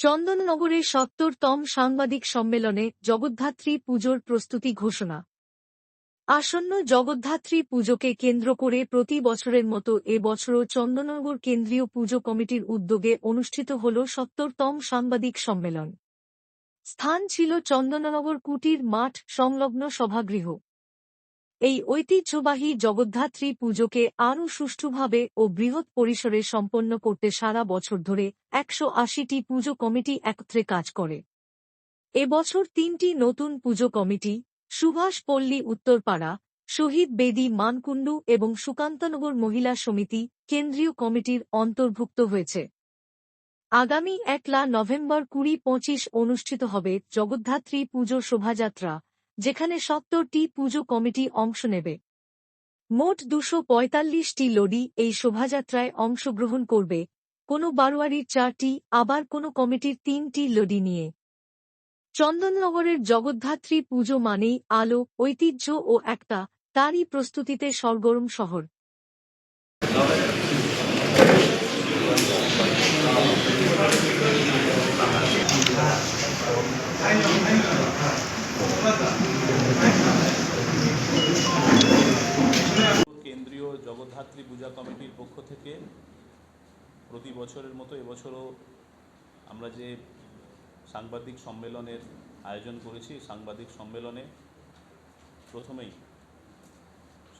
চন্দননগরে ৭০তম সাংবাদিক সম্মেলনে জগদ্ধাত্রী পুজোর প্রস্তুতি ঘোষণা। আসন্ন জগদ্ধাত্রী পুজোকে কেন্দ্র করে প্রতি বছরের মতো এ বছরও চন্দননগর কেন্দ্রীয় পুজো কমিটির উদ্যোগে অনুষ্ঠিত হল ৭০তম সাংবাদিক সম্মেলন। স্থান ছিল চন্দননগর কুটির মাঠ সংলগ্ন সভাগৃহ। এই ঐতিহ্যবাহী জগদ্ধাত্রী পুজোকে আরও সুষ্ঠুভাবে ও বৃহৎ পরিসরে সম্পন্ন করতে সারা বছর ধরে ১৮০টি পুজো কমিটি একত্রে কাজ করে। এবছর ৩টি নতুন পুজো কমিটি সুভাষ পল্লী উত্তরপাড়া, শহীদ বেদি মানকুণ্ডু এবং সুকান্তনগর মহিলা সমিতি কেন্দ্রীয় কমিটির অন্তর্ভুক্ত হয়েছে। আগামী ১ নভেম্বর ২০২৫ অনুষ্ঠিত হবে জগদ্ধাত্রী পুজো শোভাযাত্রা, যেখানে ৭০টি পুজো কমিটি অংশ নেবে। মোট ২৪৫টি লরি এই শোভাযাত্রায় অংশগ্রহণ করবে, কোনো বারোয়ারির ৪টি, আবার কোনো কমিটির ৩টি লরি নিয়ে। চন্দননগরের জগদ্ধাত্রী পুজো মানেই আলো, ঐতিহ্য ও একতা, তারই প্রস্তুতিতে সরগরম শহর। কেন্দ্রীয় জগদ্ধাত্রী পূজা কমিটির পক্ষ থেকে প্রতি বছরের মতো এবছরও আমরা যে সাংবাদিক সম্মেলনের আয়োজন করেছি, সাংবাদিক সম্মেলনে প্রথমেই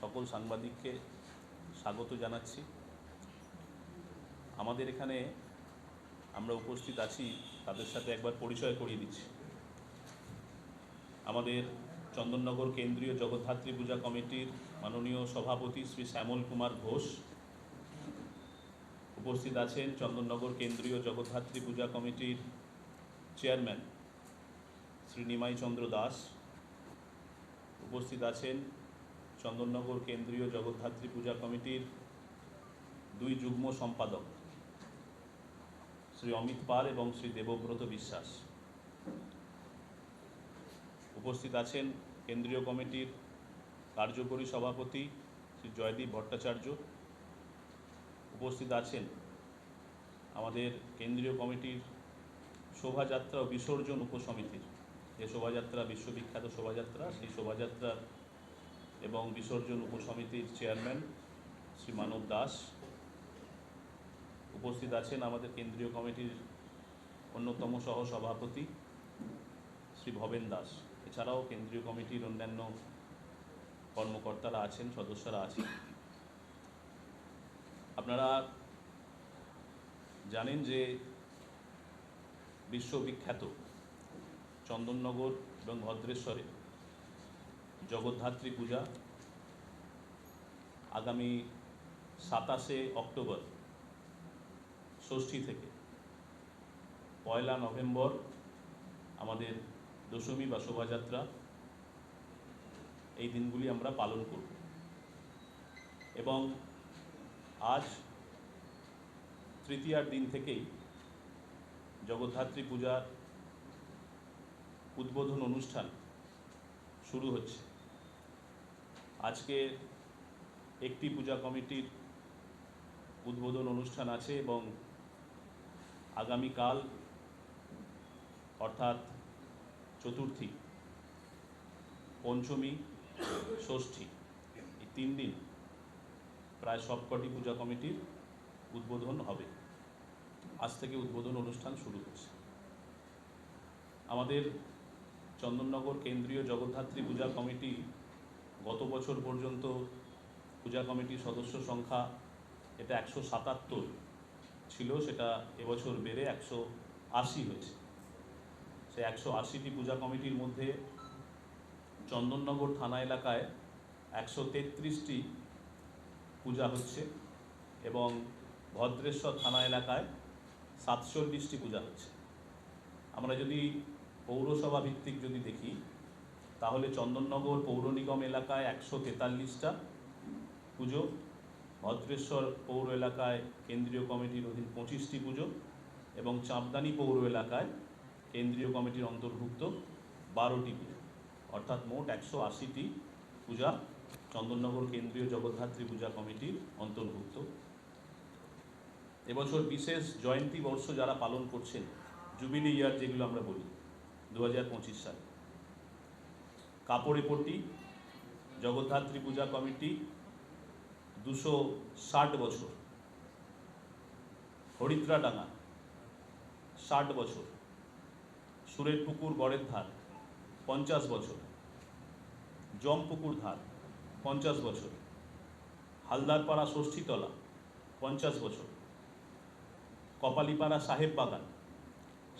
সকল সাংবাদিককে স্বাগত জানাচ্ছি। আমাদের এখানে আমরা উপস্থিত আছি, তাদের সাথে একবার পরিচয় করিয়ে দিচ্ছি। আমাদের চন্দননগর কেন্দ্রীয় জগদ্ধাত্রী পূজা কমিটির মাননীয় সভাপতি শ্রী শ্যামল কুমার ঘোষ। উপস্থিত আছেন চন্দননগর কেন্দ্রীয় জগদ্ধাত্রী পূজা কমিটির চেয়ারম্যান শ্রী নিমাই চন্দ্র দাস। উপস্থিত আছেন চন্দননগর কেন্দ্রীয় জগদ্ধাত্রী পূজা কমিটির 2 যুগ্ম সম্পাদক শ্রী অমিত পাল এবং শ্রী দেবব্রত বিশ্বাস। উপস্থিত আছেন কেন্দ্রীয় কমিটির কার্যকরী সভাপতি শ্রী জয়দীপ ভট্টাচার্য। উপস্থিত আছেন আমাদের কেন্দ্রীয় কমিটির শোভাযাত্রা ও বিসর্জন উপসমিতির, যে শোভাযাত্রা বিশ্ববিখ্যাত শোভাযাত্রা, সেই শোভাযাত্রা এবং বিসর্জন উপসমিতির চেয়ারম্যান শ্রী মানব দাস। উপস্থিত আছেন আমাদের কেন্দ্রীয় কমিটির অন্যতম সহসভাপতি শ্রী ভবেন দাস। এছাড়াও কেন্দ্রীয় কমিটির অন্যান্য কর্মকর্তারা আছেন, সদস্যরা আছেন। আপনারা জানেন যে বিশ্ববিখ্যাত চন্দননগর এবং ভদ্রেশ্বরে জগদ্ধাত্রী পূজা আগামী 27শে অক্টোবর ষষ্ঠী থেকে 1 নভেম্বর আমাদের দশমী বা শোভাযাত্রা, এই দিনগুলি আমরা পালন করব। এবং আজ তৃতীয়ার দিন থেকেই জগদ্ধাত্রী পূজার উদ্বোধন অনুষ্ঠান শুরু হচ্ছে। আজকে একটি পূজা কমিটির উদ্বোধন অনুষ্ঠান আছে এবং আগামীকাল অর্থাৎ চতুর্থী, পঞ্চমী, ষষ্ঠী, এই 3 দিন প্রায় সবকটি পূজা কমিটির উদ্বোধন হবে। আজ থেকে উদ্বোধন অনুষ্ঠান শুরু হচ্ছে। আমাদের চন্দননগর কেন্দ্রীয় জগদ্ধাত্রী পূজা কমিটি গত বছর পর্যন্ত পূজা কমিটির সদস্য সংখ্যা এটা 177 ছিল, সেটা এবছর বেড়ে 180 হয়েছে। সেই 180টি পূজা কমিটির মধ্যে চন্দননগর থানা এলাকায় 133টি পূজা হচ্ছে এবং ভদ্রেশ্বর থানা এলাকায় 47টি পূজা হচ্ছে। আমরা যদি পৌরসভা ভিত্তিক যদি দেখি, তাহলে চন্দননগর পৌর নিগম এলাকায় 143টা পুজো, ভদ্রেশ্বর পৌর এলাকায় কেন্দ্রীয় কমিটির অধীন 25টি পুজো এবং চাঁদদানি পৌর এলাকায় কেন্দ্রীয় কমিটির অন্তর্ভুক্ত 12টি পুজো, অর্থাৎ মোট 180টি পূজা চন্দননগর কেন্দ্রীয় জগদ্ধাত্রী পূজা কমিটির অন্তর্ভুক্ত। এবছর বিশেষ জয়ন্তী বর্ষ যারা পালন করছেন জুবিলি ইয়ার যেগুলো আমরা বলি 2025 সাল। কাপড়ে পট্টি জগদ্ধাত্রী পূজা কমিটি 260 বছর। হরিদ্রাডাঙ্গা 60 বছর। সুরের পুকুর গড়ের ধার 50 বছর। জমপুকুর ধার 50 বছর। হালদারপাড়া ষষ্ঠীতলা 50 বছর। কপালীপাড়া সাহেব বাগান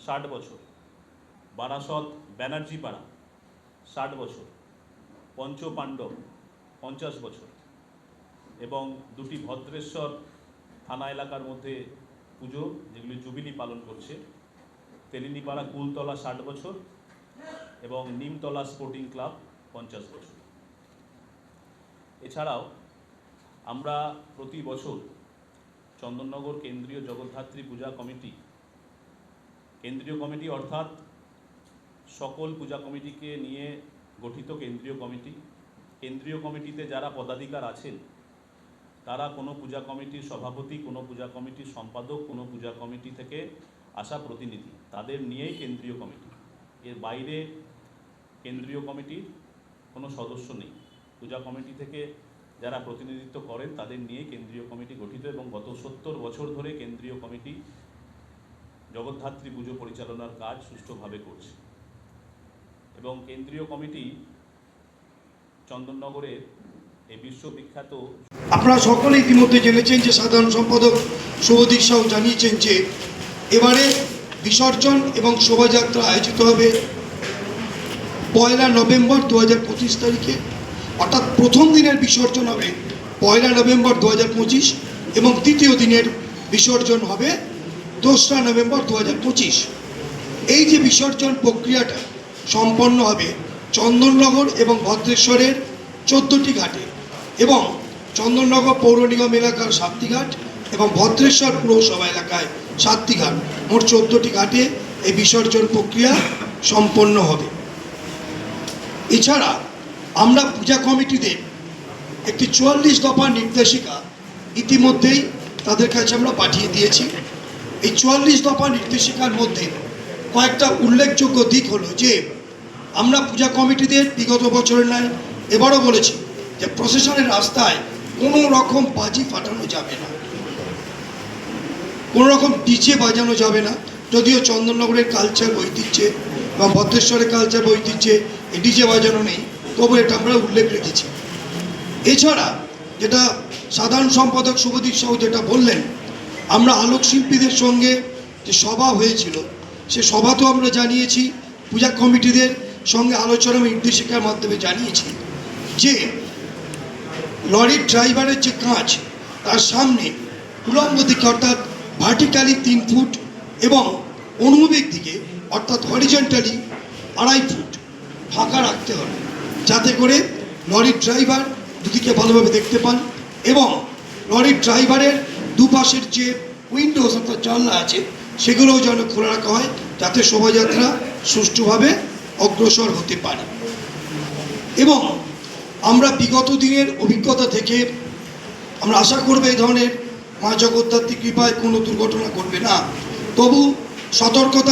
60 বছর। বারাসত ব্যানার্জিপাড়া 60 বছর। পঞ্চপাণ্ডব 50 বছর। এবং দুটি ভদ্রেশ্বর থানা এলাকার মধ্যে পুজো যেগুলি জুবিলি পালন করছে, তেলিনীপাড়া কুলতলা 60 বছর এবং নিমতলা স্পোর্টিং ক্লাব 50 বছর। এছাড়াও আমরা প্রতি বছর চন্দননগর কেন্দ্রীয় জগদ্ধাত্রী পূজা কমিটি, কেন্দ্রীয় কমিটি অর্থাৎ সকল পূজা কমিটিকে নিয়ে গঠিত কেন্দ্রীয় কমিটি, কেন্দ্রীয় কমিটিতে যারা পদাধিকার আছেন তারা কোনো পূজা কমিটির সভাপতি, কোনো পূজা কমিটির সম্পাদক, কোনো পূজা কমিটি থেকে আসা প্রতিনিধি, তাদের নিয়েই কেন্দ্রীয় কমিটি। এর বাইরে কেন্দ্রীয় কমিটির কোনো সদস্য নেই। পূজা কমিটি থেকে যারা প্রতিনিধিত্ব করেন তাদের নিয়েই কেন্দ্রীয় কমিটি গঠিত এবং গত 70 বছর ধরে কেন্দ্রীয় কমিটি জগদ্ধাত্রী পুজো পরিচালনার কাজ সুষ্ঠুভাবে করছে। এবং কেন্দ্রীয় কমিটি চন্দননগরের এই বিশ্ববিখ্যাত, আপনারা সকলে ইতিমধ্যে জেনেছেন যে সাধারণ সম্পাদক শুভদীপ সাউ জানিয়েছেন যে এবারে বিসর্জন এবং শোভাযাত্রা আয়োজিত হবে 1 নভেম্বর 2025 তারিখে, অর্থাৎ প্রথম দিনের বিসর্জন হবে 1 নভেম্বর 2025 এবং দ্বিতীয় দিনের বিসর্জন হবে 2 নভেম্বর 2025। এই যে বিসর্জন প্রক্রিয়াটা সম্পন্ন হবে চন্দননগর এবং ভদ্রেশ্বরের 14টি ঘাটে এবং চন্দননগর পৌর নিগম এলাকার 7টি ঘাট এবং ভদ্রেশ্বর পুরসভা এলাকায় 7টি ঘাট, মোট 14টি ঘাটে এই বিসর্জন প্রক্রিয়া সম্পন্ন হবে। এছাড়া আমরা পূজা কমিটিদের একটি 44 দফা নির্দেশিকা ইতিমধ্যেই তাদের কাছে আমরা পাঠিয়ে দিয়েছি। এই 44 দফা নির্দেশিকার মধ্যে কয়েকটা উল্লেখযোগ্য দিক হলো যে আমরা পূজা কমিটিদের বিগত বছরের ন্যায় এবারও বলেছি যে প্রশাসনের রাস্তায় কোনো রকম বাজি ফাটানো যাবে না, কোনো রকম ডিজে বাজানো যাবে না। যদিও চন্দননগরের কালচার ঐতিহ্যে বা ভদ্রেশ্বরের কালচার ঐতিহ্যে এই ডিজে বাজানো নেই, তবু এটা আমরা উল্লেখ রেখেছি। এছাড়া যেটা সাধারণ সম্পাদক শুভদীপ সাউ যেটা বললেন, আমরা আলোকশিল্পীদের সঙ্গে যে সভা হয়েছিল সে সভাতেও আমরা জানিয়েছি, পূজা কমিটিদের সঙ্গে আলোচনা নির্দেশিকার মাধ্যমে জানিয়েছি যে লরির ড্রাইভারের যে কাঁচ তার সামনে উলম্ব দিকে অর্থাৎ ভার্টিক্যালি 3 ফুট এবং অনুভূমিক দিকে অর্থাৎ হরিজন্টালি 2.5 ফুট ফাঁকা রাখতে হবে, যাতে করে লরির ড্রাইভার দুদিকে ভালোভাবে দেখতে পান এবং লরির ড্রাইভারের দুপাশের যে উইন্ডোজ অর্থাৎ জানলা আছে সেগুলোও যেন খোলা রাখা হয়, যাতে শোভাযাত্রা সুষ্ঠুভাবে অগ্রসর হতে পারে। এবং আমরা বিগত দিনের অভিজ্ঞতা থেকে আমরা আশা করব এই ধরনের মা জগদ্ধাত্রী কৃপায় কোনো দুর্ঘটনা ঘটবে না, তবু সতর্কতা